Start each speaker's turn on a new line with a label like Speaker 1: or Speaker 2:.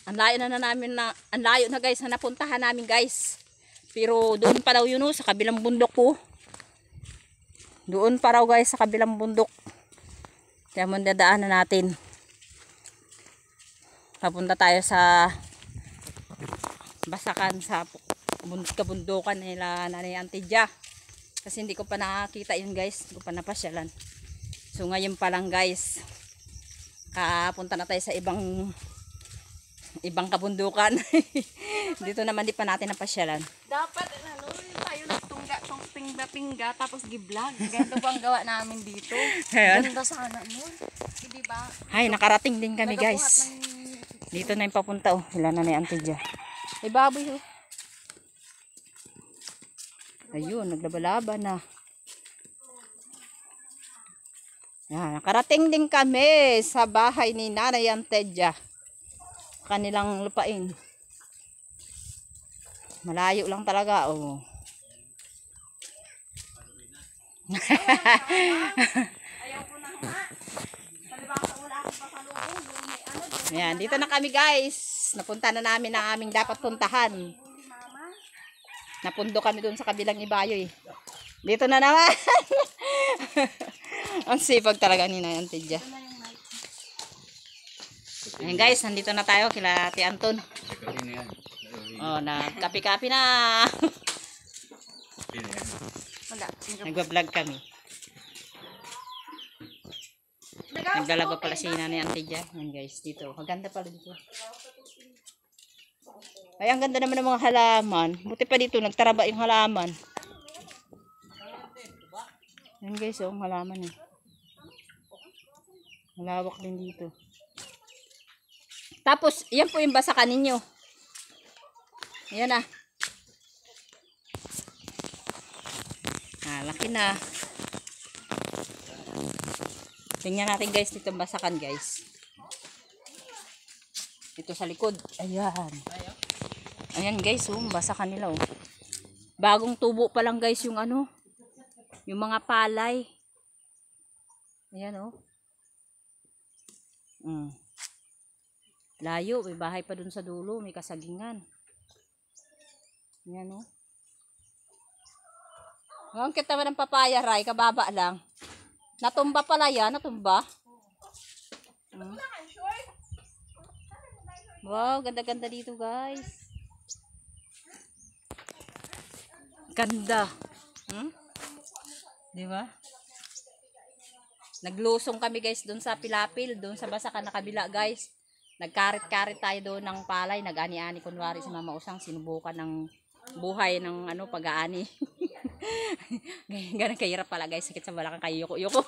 Speaker 1: Ang layo na namin na, ang layo na guys na napuntahan namin guys. Pero doon pa daw yun sa kabilang bundok po. Doon pa raw guys sa kabilang bundok. Kaya muna dadaanan natin. Papunta tayo sa basakan sa kabundukan nila Nanay Antidya. Kasi hindi ko pa nakakita yun guys. Hindi ko pa napasyalan. So ngayon pa lang guys. Kapunta na tayo sa ibang kabundukan. Dito naman di pa natin napasyalan.
Speaker 2: Dapat tayo nagtungga-pingga tapos gi-vlog. Ganito bang gawa namin dito? Ganda sana nun. Diba?
Speaker 1: Ay, nakarating din kami guys. Dito na yung papunta oh. Wala na yung Antidya. Ay baboy oh. Ayun, naglaba-laba na. Yan, nakarating din kami sa bahay ni Nanay Antidya. Kanilang lupain. Malayo lang talaga oh. Ayan, dito na kami guys. Napunta na namin ang aming dapat puntahan. Napundo kami dun sa kabilang ibayo eh. Dito na naman. Ang sipag talaga ni Nanay Antidya. Ayan guys, nandito na tayo kila Ate Anton. Oh, nagkapi-kapi na. Nagwa-vlog kami. Naglalaba pala si Nanay Antidya. Ayan guys, dito. Maganda pala dito. Ay, ang ganda naman ng mga halaman. Buti pa dito, nagtaraba yung halaman. Ayan guys, oh, halaman eh. Malawak din dito. Tapos, yan po yung basakan ninyo. Ayan ah. Laki na. Tingnan natin guys, dito yung basakan guys. Ito sa likod. Ayan. Ayan guys, oh, basakan nila oh. Bagong tubo pa lang guys yung ano. Yung mga palay. Ayan oh. Layo, may bahay pa dun sa dulo, may kasagingan. Ayan oh. Ang kita ba ng papaya, Ray? Kababa lang. Natumba pala yan, natumba. Wow, ganda-ganda dito guys. Ganda. Di ba? Naglusong kami guys doon sa Pilapil, doon sa basakan na kabila guys. Nagkarit-karit tayo doon ng palay, nag-ani-ani kunwari si Mama Usang, sinubukan ng buhay ng ano pag-aani. Ganun kahirap pala guys, sakit sa balakang, kayo yuko-yuko.